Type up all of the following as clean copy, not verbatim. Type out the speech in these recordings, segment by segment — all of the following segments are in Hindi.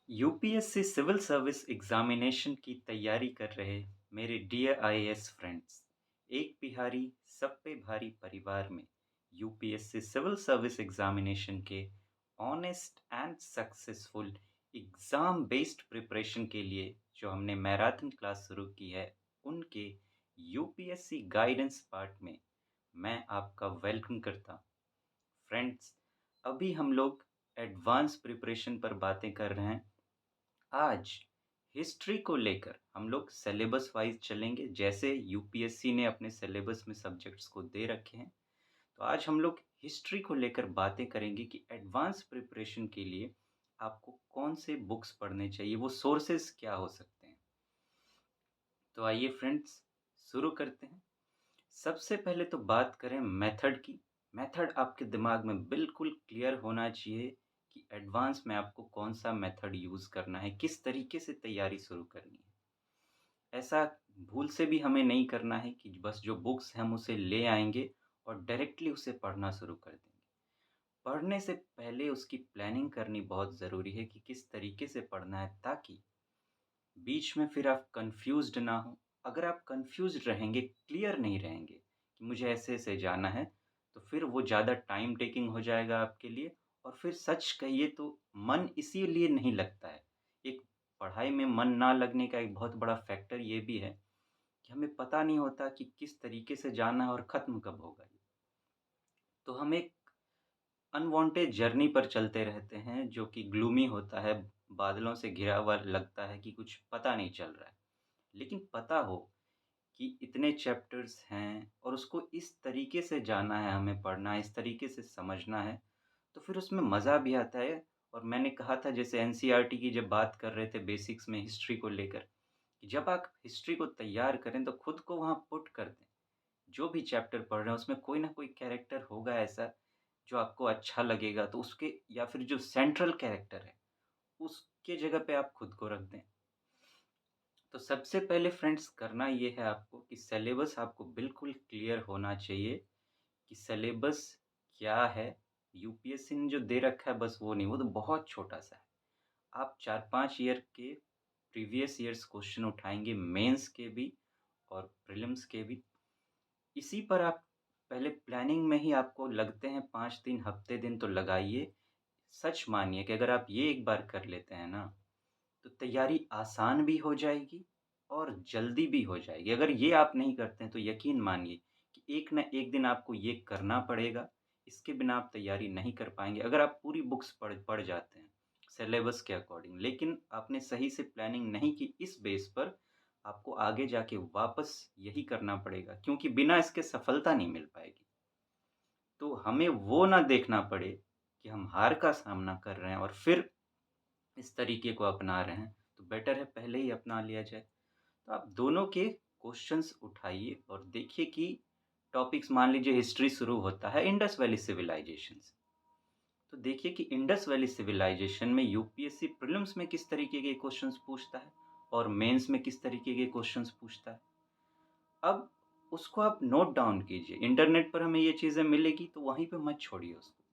यूपीएससी सिविल सर्विस एग्जामिनेशन की तैयारी कर रहे मेरे डियर आईएएस फ्रेंड्स, एक बिहारी सब पे भारी परिवार में यूपीएससी सिविल सर्विस एग्जामिनेशन के honest and successful exam based preparation के लिए जो हमने मैराथन क्लास शुरू की है, उनके यूपीएससी गाइडेंस पार्ट में मैं आपका वेलकम करता हूं। फ्रेंड्स, अभी हम लोग एडवांस प्रिपरेशन पर बातें कर रहे हैं। आज हिस्ट्री को लेकर हम लोग सिलेबस वाइज चलेंगे, जैसे यूपीएससी ने अपने सिलेबस में सब्जेक्ट्स को दे रखे हैं। तो आज हम लोग हिस्ट्री को लेकर बातें करेंगे कि एडवांस प्रिपरेशन के लिए आपको कौन से बुक्स पढ़ने चाहिए, वो सोर्सेस क्या हो सकते हैं। तो आइए फ्रेंड्स, शुरू करते हैं। सबसे पहले तो बात करें मेथड की। मेथड आपके दिमाग में बिल्कुल क्लियर होना चाहिए कि एडवांस में आपको कौन सा मेथड यूज़ करना है, किस तरीके से तैयारी शुरू करनी है। ऐसा भूल से भी हमें नहीं करना है कि बस जो बुक्स हैं हम उसे ले आएँगे और डायरेक्टली उसे पढ़ना शुरू कर देंगे। पढ़ने से पहले उसकी प्लानिंग करनी बहुत ज़रूरी है कि किस तरीके से पढ़ना है, ताकि बीच में फिर आप कन्फ्यूज़्ड ना हों। अगर आप कन्फ्यूज़्ड रहेंगे, क्लियर नहीं रहेंगे कि मुझे ऐसे-ऐसे जाना है, तो फिर वो ज़्यादा टाइम टेकिंग हो जाएगा आपके लिए। और फिर सच कहिए तो मन इसीलिए नहीं लगता है। एक पढ़ाई में मन ना लगने का एक बहुत बड़ा फैक्टर ये भी है कि हमें पता नहीं होता कि किस तरीके से जाना है और ख़त्म कब होगा ये। तो हम एक अनवांटेड जर्नी पर चलते रहते हैं, जो कि ग्लूमी होता है, बादलों से घिरा हुआ लगता है कि कुछ पता नहीं चल रहा है। लेकिन पता हो कि इतने चैप्टर्स हैं और उसको इस तरीके से जाना है, हमें पढ़ना है, इस तरीके से समझना है, तो फिर उसमें मज़ा भी आता है। और मैंने कहा था, जैसे एनसीईआरटी की जब बात कर रहे थे बेसिक्स में हिस्ट्री को लेकर, कि जब आप हिस्ट्री को तैयार करें तो खुद को वहाँ पुट कर दें। जो भी चैप्टर पढ़ रहे हैं उसमें कोई ना कोई कैरेक्टर होगा ऐसा जो आपको अच्छा लगेगा, तो उसके या फिर जो सेंट्रल कैरेक्टर है, उसके जगह पे आप खुद को रख दें। तो सबसे पहले फ्रेंड्स करना ये है आपको कि सिलेबस आपको बिल्कुल क्लियर होना चाहिए कि सिलेबस क्या है। यूपीएससी ने जो दे रखा है बस वो नहीं, वो तो बहुत छोटा-सा है। आप 4-5 ईयर के प्रीवियस ईयर्स क्वेश्चन उठाएँगे, मेंस के भी और प्रीलिम्स के भी। इसी पर आप पहले प्लानिंग में ही आपको लगते हैं 5 दिन, हफ्ते दिन तो लगाइए। सच मानिए कि अगर आप ये एक बार कर लेते हैं ना, तो तैयारी आसान भी हो जाएगी और जल्दी भी हो जाएगी। अगर ये आप नहीं करते हैं तो यकीन मानिए कि एक न एक दिन आपको ये करना पड़ेगा। इसके बिना आप तैयारी नहीं कर पाएँगे। अगर आप पूरी बुक्स पढ़ पढ़ जाते हैं सिलेबस के अकॉर्डिंग, लेकिन आपने सही से प्लानिंग नहीं की, इस बेस पर आपको आगे जाके वापस यही करना पड़ेगा, क्योंकि बिना इसके सफलता नहीं मिल पाएगी। तो हमें वो ना देखना पड़े कि हम हार का सामना कर रहे हैं और फिर इस तरीके को अपना रहे हैं, तो बेटर है पहले ही अपना लिया जाए। तो आप दोनों के क्वेश्चंस उठाइए और देखिए कि टॉपिक्स, मान लीजिए हिस्ट्री शुरू होता है इंडस वैली सिविलाइजेशन से। तो देखिए कि इंडस वैली सिविलाइजेशन में यूपीएससी प्रीलिम्स में किस तरीके के क्वेश्चंस पूछता है और मेंस में किस तरीके के क्वेश्चंस पूछता है। अब उसको आप नोट डाउन कीजिए। इंटरनेट पर हमें ये चीज़ें मिलेगी तो वहीं पे मत छोड़िए उसको।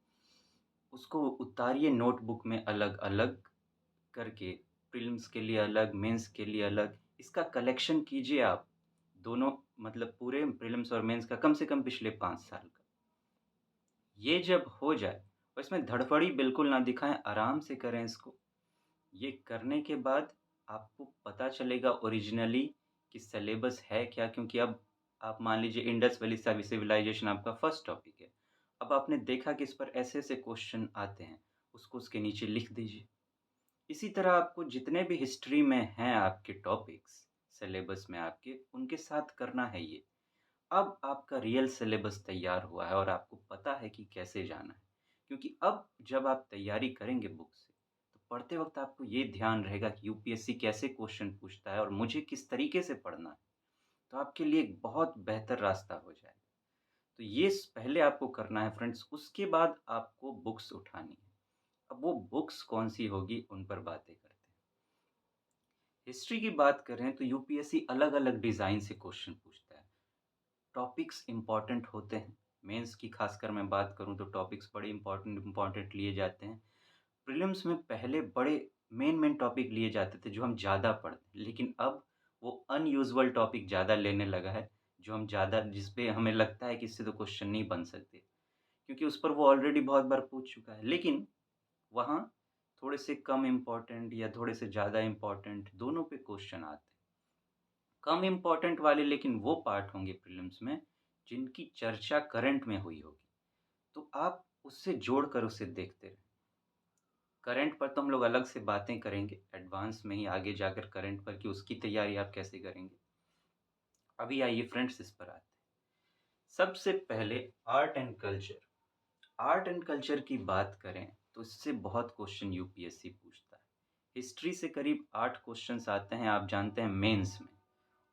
उसको उतारिए नोटबुक में अलग-अलग करके, प्रीलिम्स के लिए अलग, मेंस के लिए अलग, इसका कलेक्शन कीजिए आप। दोनों, मतलब पूरे प्रीलिम्स और मेंस का कम से कम पिछले 5 साल का। ये जब हो जाए और इसमें धड़फड़ी बिल्कुल ना दिखाएँ, आराम से करें इसको। ये करने के बाद आपको पता चलेगा ओरिजिनली कि सिलेबस है क्या, क्योंकि अब आप मान लीजिए इंडस वैली सिविलाइजेशन आपका फर्स्ट टॉपिक है। अब आपने देखा कि इस पर ऐसे-ऐसे क्वेश्चन आते हैं, उसको उसके नीचे लिख दीजिए। इसी तरह आपको जितने भी हिस्ट्री में हैं आपके टॉपिक्स, सिलेबस में आपके, उनके साथ करना है ये। अब आपका रियल सिलेबस तैयार हुआ है और आपको पता है कि कैसे जाना है। क्योंकि अब जब आप तैयारी करेंगे बुक से, तो पढ़ते वक़्त आपको ये ध्यान रहेगा कि यूपीएससी कैसे क्वेश्चन पूछता है और मुझे किस तरीके से पढ़ना है। तो आपके लिए एक बहुत बेहतर रास्ता हो जाएगा। तो ये पहले आपको करना है फ्रेंड्स, उसके बाद आपको बुक्स उठानी है। अब वो बुक्स कौन-सी होगी, उन पर बातें करते हैं। हिस्ट्री की बात करें तो यूपीएससी अलग-अलग डिज़ाइन से क्वेश्चन पूछता है। टॉपिक्स इम्पोर्टेंट होते हैं। मेंस की ख़ासकर मैं बात करूँ तो टॉपिक्स बड़े इम्पोर्टेंट इम्पोर्टेंट लिए जाते हैं। प्रीलिम्स में पहले बड़े मेन टॉपिक लिए जाते थे जो हम ज़्यादा पढ़ते, लेकिन अब वो अनयूजुअल टॉपिक ज़्यादा लेने लगा है, जो हम ज़्यादा जिस पे हमें लगता है कि इससे तो क्वेश्चन नहीं बन सकते, क्योंकि उस पर वो ऑलरेडी बहुत बार पूछ चुका है। लेकिन वहाँ थोड़े से कम इम्पोर्टेंट या थोड़े से ज़्यादा इम्पोर्टेंट दोनों पे क्वेश्चन आते हैं। कम इम्पोर्टेंट वाले लेकिन वो पार्ट होंगे प्रीलिम्स में जिनकी चर्चा करंट में हुई होगी, तो आप उससे जोड़कर उसे देखते रहें। करंट पर तो हम लोग अलग से बातें करेंगे, एडवांस में ही आगे जाकर करंट पर कि उसकी तैयारी आप कैसे करेंगे। अभी आइए फ्रेंड्स इस पर आते हैं। सबसे पहले art and culture. Art and culture की बात करें तो इससे बहुत क्वेश्चन यूपीएससी पूछता है। हिस्ट्री से करीब 8 क्वेश्चंस आते हैं, आप जानते हैं, मेंस में।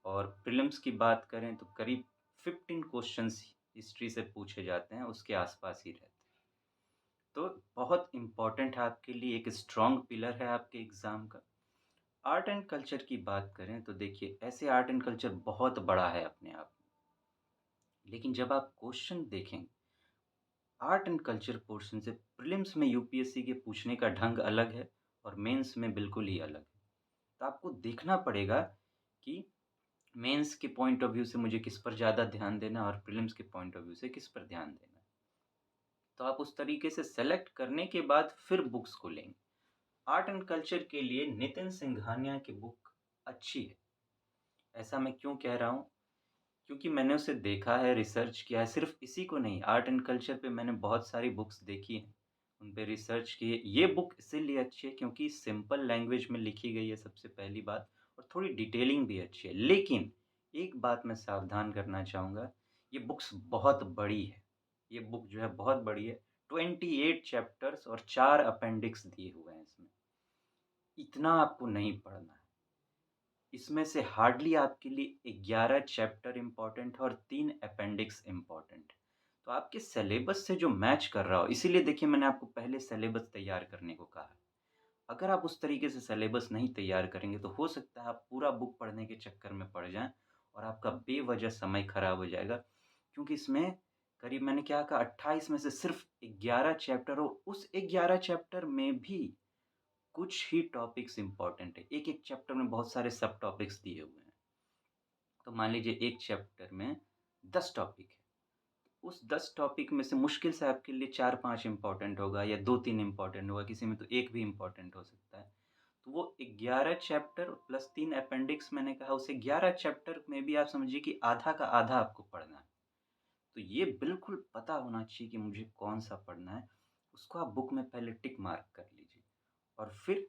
और प्रीलिम्स की बात करें तो करीब 15 क्वेश्चंस हिस्ट्री से पूछे जाते हैं, उसके आसपास ही रहते हैं। तो बहुत इम्पोर्टेंट है आपके लिए, एक स्ट्रॉन्ग पिलर है आपके एग्ज़ाम का। आर्ट एंड कल्चर की बात करें तो देखिए, ऐसे आर्ट एंड कल्चर बहुत बड़ा है अपने आप में, लेकिन जब आप क्वेश्चन देखेंगे आर्ट एंड कल्चर पोर्शन से, प्रीलिम्स में यूपीएससी के पूछने का ढंग अलग है और मेंस में बिल्कुल ही अलग है। तो आपको देखना पड़ेगा कि मेंस के पॉइंट ऑफ व्यू से मुझे किस पर ज़्यादा ध्यान देना है और प्रीलिम्स के पॉइंट ऑफ व्यू से किस पर ध्यान देना है। तो आप उस तरीके से सेलेक्ट करने के बाद फिर बुक्स को लेंगे। आर्ट एंड कल्चर के लिए नितिन सिंघानिया की बुक अच्छी है। ऐसा मैं क्यों कह रहा हूँ? क्योंकि मैंने उसे देखा है, रिसर्च किया है, सिर्फ़ इसी को नहीं, आर्ट एंड कल्चर पे मैंने बहुत सारी बुक्स देखी हैं, उन पे रिसर्च की है। ये बुक इसीलिए अच्छी है क्योंकि सिंपल लैंग्वेज में लिखी गई है, सबसे पहली बात, और थोड़ी डिटेलिंग भी अच्छी है। लेकिन एक बात मैं सावधान करना चाहूँगा, ये बुक्स बहुत बड़ी है। ये बुक जो है बहुत बड़ी है, 28 चैप्टर्स और 4 अपेंडिक्स दिए हुए हैं इसमें। इतना आपको नहीं पढ़ना है। इसमें से हार्डली आपके लिए 11 चैप्टर इम्पोर्टेंट है और 3 अपेंडिक्स इम्पोर्टेंट है। तो आपके सिलेबस से जो मैच कर रहा हो, इसीलिए देखिए मैंने आपको पहले सिलेबस तैयार करने को कहा है। अगर आप उस तरीके से सिलेबस नहीं तैयार करेंगे तो हो सकता है आप पूरा बुक पढ़ने के चक्कर में पड़ जाएँ और आपका बेवजह समय खराब हो जाएगा। क्योंकि इसमें करीब मैंने क्या कहा, 28 में से सिर्फ़ 11 चैप्टर, और उस 11 चैप्टर में भी कुछ ही टॉपिक्स इम्पोर्टेंट है। एक-एक चैप्टर में बहुत सारे सब टॉपिक्स दिए हुए हैं। तो मान लीजिए एक चैप्टर में 10 टॉपिक है। उस 10 टॉपिक में से मुश्किल से आपके लिए 4-5 इम्पोर्टेंट होगा या 2-3 इम्पोर्टेंट होगा, किसी में तो 1 भी इम्पोर्टेंट हो सकता है। तो वो 11 चैप्टर प्लस 3 अपेंडिक्स मैंने कहा, उस 11 चैप्टर में भी आप समझिए कि आधा का आधा आपको पढ़ना है। तो ये बिल्कुल पता होना चाहिए कि मुझे कौन-सा पढ़ना है। उसको आप बुक में पहले टिक मार्क कर लीजिए और फिर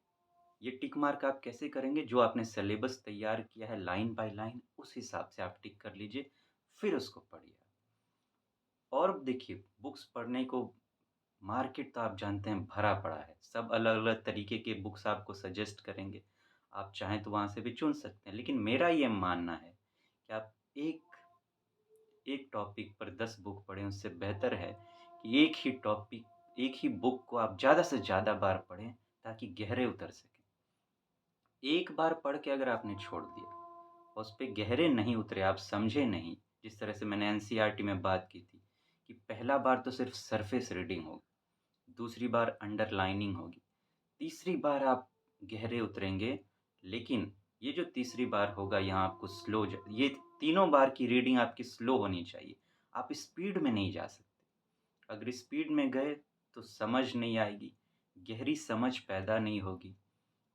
ये टिक मार्क आप कैसे करेंगे? जो आपने सिलेबस तैयार किया है लाइन बाय लाइन, उस हिसाब से आप टिक कर लीजिए, फिर उसको पढ़िए। और देखिए, बुक्स पढ़ने को मार्केट तो आप जानते हैं भरा पड़ा है। सब अलग-अलग तरीके के बुक्स आपको सजेस्ट करेंगे। आप चाहें तो वहाँ से भी चुन सकते हैं। लेकिन मेरा ये मानना है कि आप एक एक टॉपिक पर 10 बुक पढ़ें, उससे बेहतर है कि एक ही बुक को आप ज़्यादा से ज़्यादा बार पढ़ें, ताकि गहरे उतर सकें। एक बार पढ़ के अगर आपने छोड़ दिया और उस पे गहरे नहीं उतरे, आप समझे नहीं, जिस तरह से मैंने एनसीईआरटी में बात की थी कि पहला बार तो सिर्फ़ सरफेस रीडिंग होगी, दूसरी बार अंडरलाइनिंग होगी, तीसरी बार आप गहरे उतरेंगे, लेकिन ये जो तीसरी बार होगा यहाँ आपको स्लो ज ये तीनों बार की रीडिंग आपकी स्लो होनी चाहिए। आप स्पीड में नहीं जा सकते। अगर स्पीड में गए तो समझ नहीं आएगी, गहरी समझ पैदा नहीं होगी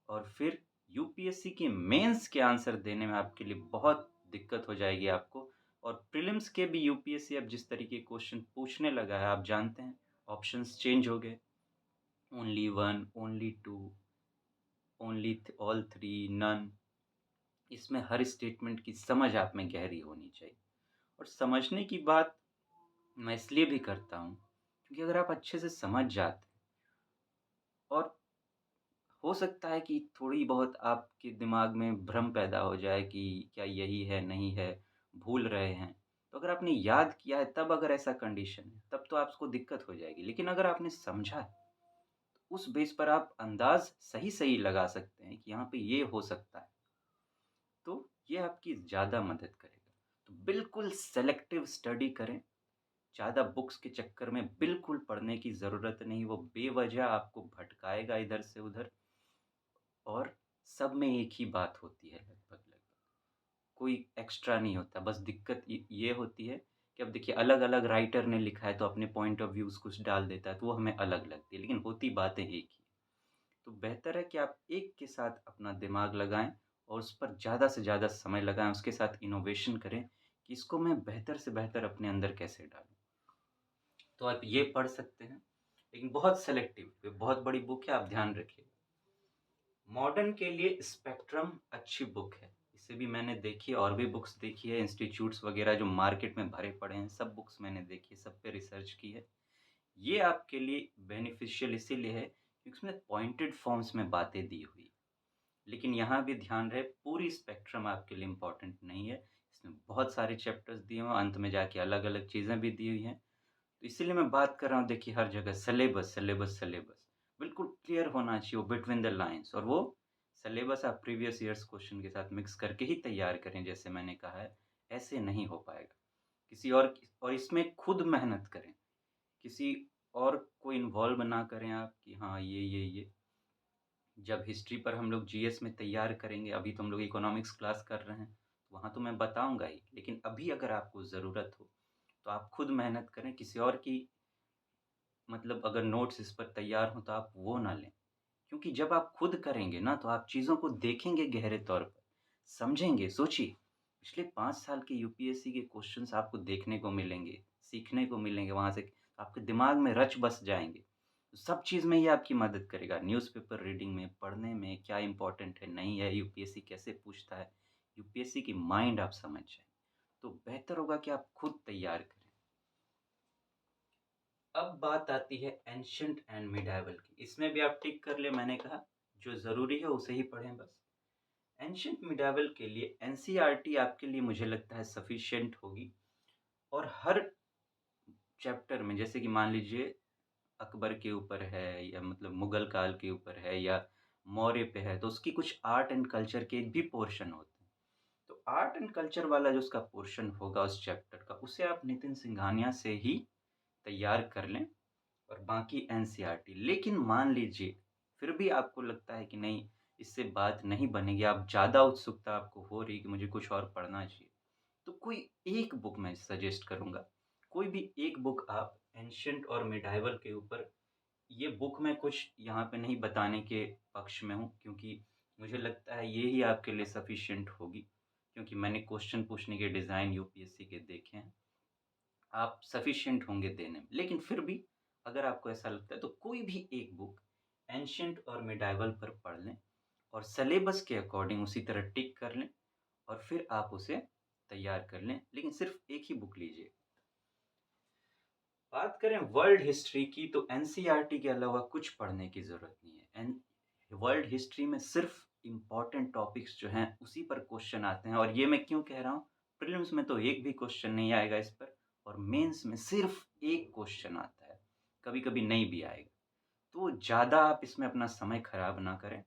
और फिर यूपीएससी के मेंस के आंसर देने में आपके लिए बहुत दिक्कत हो जाएगी आपको। और प्रीलिम्स के भी यूपीएससी अब जिस तरीके के क्वेश्चन पूछने लगा है, आप जानते हैं, ऑप्शंस चेंज हो गए, ओनली 1, ओनली 2, ऑल 3, नन। इसमें हर स्टेटमेंट की समझ आप में गहरी होनी चाहिए। और समझने की बात मैं इसलिए भी करता हूँ क्योंकि अगर आप अच्छे से समझ जाते हैं और हो सकता है कि थोड़ी बहुत आपके दिमाग में भ्रम पैदा हो जाए कि क्या यही है, नहीं है, भूल रहे हैं। तो अगर आपने याद किया है तब अगर ऐसा कंडीशन है, तब तो आपको दिक्कत हो जाएगी। लेकिन अगर आपने समझा है, तो उस बेस पर आप अंदाज़ सही-सही लगा सकते हैं कि यहाँ पे ये हो सकता है। तो ये आपकी ज़्यादा मदद करेगा। तो बिल्कुल सेलेक्टिव स्टडी करें, ज़्यादा बुक्स के चक्कर में बिल्कुल पढ़ने की ज़रूरत नहीं, वो बेवजह आपको भटकाएगा इधर से उधर और सब में एक ही बात होती है लगभग-लगभग। कोई एक्स्ट्रा नहीं होता, बस दिक्कत ये होती है कि अब देखिए अलग-अलग राइटर ने लिखा है तो अपने पॉइंट ऑफ व्यूज़ कुछ डाल देता है, तो वो हमें अलग लगती है, लेकिन होती बातें एक ही। तो बेहतर है कि आप एक के साथ अपना दिमाग लगाएँ और उस पर ज़्यादा से ज़्यादा समय लगाएँ, उसके साथ इनोवेशन करें कि इसको मैं बेहतर से बेहतर अपने अंदर कैसे डालूँ। तो आप ये पढ़ सकते हैं, लेकिन बहुत सेलेक्टिव, ये बहुत बड़ी बुक है, आप ध्यान रखिए। मॉडर्न के लिए स्पेक्ट्रम अच्छी बुक है। इसे भी मैंने देखी है और भी बुक्स देखी है, इंस्टीट्यूट्स वगैरह जो मार्केट में भरे पड़े हैं, सब बुक्स मैंने देखी है, सब पे रिसर्च की है। ये आपके लिए बेनिफिशियल इसीलिए है क्योंकि उसमें पॉइंटेड फॉर्म्स में बातें दी हुई है। लेकिन यहाँ भी ध्यान रहे पूरी स्पेक्ट्रम आपके लिए इम्पोर्टेंट नहीं है। इसमें बहुत सारे चैप्टर्स दिए हुए हैं, अंत में जाके अलग-अलग चीज़ें भी दी हुई हैं। तो इसीलिए मैं बात कर रहा हूँ देखिए हर जगह सिलेबस, सिलेबस, सिलेबस। बिल्कुल क्लियर होना चाहिए वो बिटवीन द लाइन्स और वो सिलेबस आप प्रीवियस ईयर्स क्वेश्चन के साथ मिक्स करके ही तैयार करें जैसे मैंने कहा है, ऐसे नहीं हो पाएगा। किसी और इसमें खुद मेहनत करें, किसी और को इन्वॉल्व ना करें आप कि हाँ, ये। जब हिस्ट्री पर हम लोग जीएस में तैयार करेंगे, अभी तो हम लोग इकोनॉमिक्स क्लास कर रहे हैं, वहाँ तो मैं बताऊँगा ही। लेकिन अभी अगर आपको ज़रूरत हो, तो आप खुद मेहनत करें, किसी और की मतलब अगर नोट्स इस पर तैयार हों तो आप वो ना लें। क्योंकि जब आप खुद करेंगे ना तो आप चीज़ों को देखेंगे गहरे तौर पर, समझेंगे। सोचिए, पिछले 5 साल के यूपीएससी के क्वेश्चन्स आपको देखने को मिलेंगे, सीखने को मिलेंगे वहाँ से, आपके दिमाग में रच बस जाएँगे। तो सब चीज़ में ये आपकी मदद करेगा, न्यूज़पेपर रीडिंग में, पढ़ने में, क्या इम्पोर्टेंट है, नहीं है, यूपीएससी कैसे पूछता है, यूपीएससी की माइंड आप समझ जाएँ। तो बेहतर होगा कि आप खुद तैयार करें। अब बात आती है एंशिएंट एंड मिडाइवल की। इसमें भी आप टिक कर लें मैंने कहा, जो ज़रूरी है उसे ही पढ़ें बस। एंशिएंट मिडाइवल के लिए एनसीईआरटी आपके लिए मुझे लगता है सफिशिएंट होगी और हर चैप्टर में जैसे कि मान लीजिए अकबर के ऊपर है या मतलब मुगल काल के ऊपर है या मौर्य पे है, तो उसकी कुछ आर्ट एंड कल्चर के भी पोर्शन होते हैं। तो आर्ट एंड कल्चर वाला जो उसका पोर्शन होगा उस चैप्टर का, उसे आप नितिन सिंघानिया से ही तैयार कर लें और बाकी एनसीईआरटी। लेकिन मान लीजिए फिर भी आपको लगता है कि नहीं इससे बात नहीं बनेगी, आप ज़्यादा उत्सुकता आपको हो रही है कि मुझे कुछ और पढ़ना चाहिए, तो कोई एक बुक मैं सजेस्ट करूँगा। कोई भी एक बुक आप एंशिएंट और मिडाइवल के ऊपर, ये बुक मैं कुछ यहाँ पे नहीं बताने के पक्ष में हूँ क्योंकि मुझे लगता है ये ही आपके लिए सफिशिएंट होगी, क्योंकि मैंने क्वेश्चन पूछने के डिज़ाइन यूपीएससी के देखे हैं। आप सफिशिएंट होंगे देने में। लेकिन फिर भी अगर आपको ऐसा लगता है तो कोई भी एक बुक एंशिएंट और मिडाइवल पर पढ़ लें और सिलेबस के अकॉर्डिंग उसी तरह टिक कर लें और फिर आप उसे तैयार कर लें, लेकिन सिर्फ़ एक ही बुक लीजिए। बात करें वर्ल्ड हिस्ट्री की तो एनसीईआरटी के अलावा कुछ पढ़ने की ज़रूरत नहीं है। एन वर्ल्ड हिस्ट्री में सिर्फ़ इम्पोर्टेंट टॉपिक्स जो हैं उसी पर क्वेश्चन आते हैं और ये मैं क्यों कह रहा हूँ, प्रीलिम्स में तो एक भी क्वेश्चन नहीं आएगा इस पर और मेंस में सिर्फ़ एक क्वेश्चन आता है, कभी-कभी नहीं भी आएगा। तो ज़्यादा आप इसमें अपना समय खराब ना करें।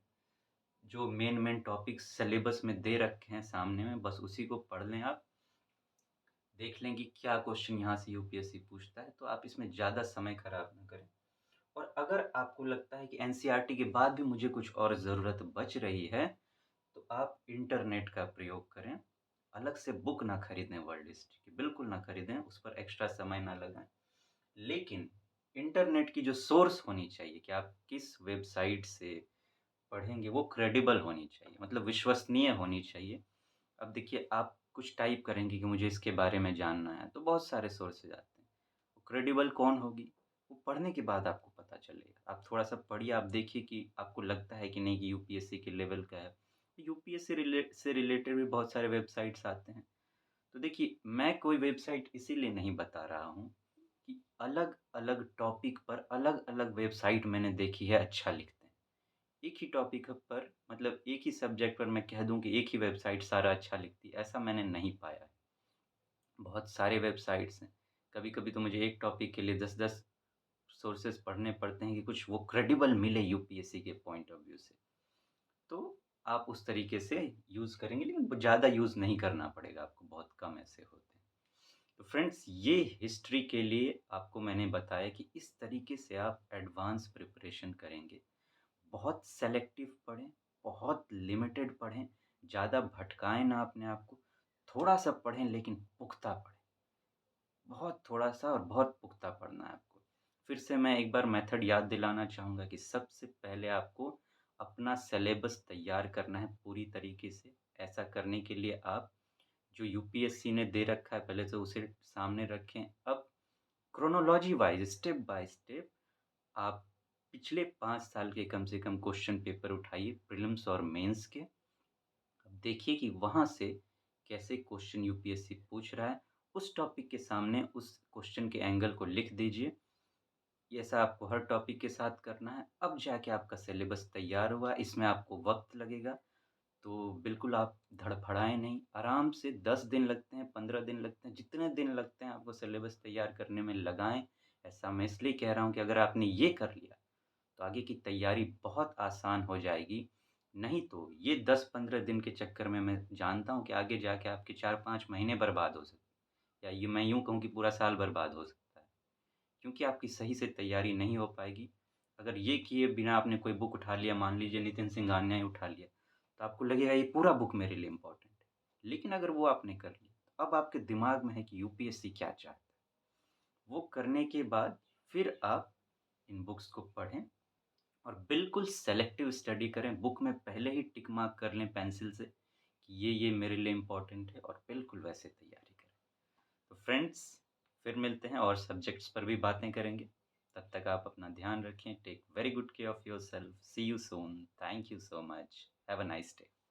जो मेन टॉपिक्स सिलेबस में दे रखे हैं सामने में बस उसी को पढ़ लें आप। देख लें कि क्या क्वेश्चन यहाँ से यूपीएससी पूछता है, तो आप इसमें ज़्यादा समय खराब ना करें। और अगर आपको लगता है कि एनसीईआरटी के बाद भी मुझे कुछ और ज़रूरत बच रही है, तो आप इंटरनेट का प्रयोग करें। अलग से बुक ना खरीदें वर्ल्ड हिस्ट्री की, बिल्कुल ना खरीदें, उस पर एक्स्ट्रा समय ना लगाएँ। लेकिन इंटरनेट की जो सोर्स होनी चाहिए कि आप किस वेबसाइट से पढ़ेंगे, वो क्रेडिबल होनी चाहिए, मतलब विश्वसनीय होनी चाहिए। अब देखिए आप कुछ टाइप करेंगे कि मुझे इसके बारे में जानना है, तो बहुत सारे सोर्सेज़ आते हैं। वो क्रेडिबल कौन होगी? वो पढ़ने के बाद आपको पता चलेगा। आप थोड़ा-सा पढ़िए, आप देखिए कि आपको लगता है कि नहीं कि यूपीएससी के लेवल का है। यूपीएससी से रिलेटेड भी बहुत सारे वेबसाइट्स आते हैं। तो देखिए, मैं कोई वेबसाइट इसीलिए नहीं बता रहा हूँ कि अलग-अलग टॉपिक पर अलग-अलग वेबसाइट मैंने देखी है अच्छा लिखते हैं। एक ही टॉपिक पर मतलब एक ही सब्जेक्ट पर मैं कह दूँ कि एक ही वेबसाइट सारा अच्छा लिखती है, ऐसा मैंने नहीं पाया है। बहुत सारे वेबसाइट्स हैं। कभी-कभी तो मुझे एक टॉपिक के लिए 10-10 सोर्सेज़ पढ़ने पड़ते हैं कि कुछ वो क्रेडिबल मिले यूपीएससी के पॉइंट ऑफ व्यू से। तो आप उस तरीके से यूज़ करेंगे लेकिन ज़्यादा यूज़ नहीं करना पड़ेगा आपको, बहुत कम ऐसे होते हैं। तो फ्रेंड्स ये हिस्ट्री के लिए आपको मैंने बताया कि इस तरीके से आप एडवांस प्रिपरेशन करेंगे। बहुत सेलेक्टिव पढ़ें, बहुत लिमिटेड पढ़ें, ज़्यादा भटकाएँ ना अपने आप को। थोड़ा-सा पढ़ें लेकिन पुख्ता पढ़ें। बहुत थोड़ा-सा और बहुत पुख्ता पढ़ना है आपको। फिर से मैं एक बार मेथड याद दिलाना चाहूँगा कि सबसे पहले आपको अपना सिलेबस तैयार करना है पूरी तरीके से। ऐसा करने के लिए आप जो यूपीएससी ने दे रखा है पहले तो उसे सामने रखें। अब chronology wise step by step आप पिछले 5 साल के कम से कम क्वेश्चन पेपर उठाइए प्रीलिम्स और मेंस के। अब देखिए कि वहाँ से कैसे क्वेश्चन यूपीएससी पूछ रहा है, उस टॉपिक के सामने उस क्वेश्चन के एंगल को लिख दीजिए। ये ऐसा आपको हर टॉपिक के साथ करना है। अब जाके आपका सिलेबस तैयार हुआ, इसमें आपको वक़्त लगेगा, तो बिल्कुल आप धड़फड़ाएँ नहीं, आराम से 10 दिन लगते हैं, 15 दिन लगते हैं, जितने दिन लगते हैं आपको सिलेबस तैयार करने में लगाएँ। ऐसा मैं इसलिए कह रहा हूँ कि अगर आपने ये कर लिया, तो आगे की तैयारी बहुत आसान हो जाएगी। नहीं तो ये 10-15 दिन के चक्कर में मैं जानता हूँ कि आगे जाके आपके 4-5 महीने बर्बाद हो सकते हैं या ये मैं यूँ कहूँ कि पूरा साल बर्बाद हो सकता है। क्योंकि आपकी सही से तैयारी नहीं हो पाएगी। अगर ये किए बिना आपने कोई बुक उठा लिया, मान लीजिए नितिन सिंघानिया ही उठा लिया, तो आपको लगेगा ये पूरा बुक मेरे लिए इम्पोर्टेंट है। लेकिन अगर वो आपने कर लिया, तो अब आपके दिमाग में है कि यूपीएससी क्या चाहता है। वो करने के बाद फिर आप इन बुक्स को पढ़ें और बिल्कुल सेलेक्टिव स्टडी करें। बुक में पहले ही टिक मार्क कर लें पेंसिल से कि ये मेरे लिए इम्पोर्टेंट है और बिल्कुल वैसे तैयारी करें। तो फ्रेंड्स फिर मिलते हैं और सब्जेक्ट्स पर भी बातें करेंगे। तब तक आप अपना ध्यान रखें। Take very good care of yourself. See you soon. Thank you so much. Have a nice day.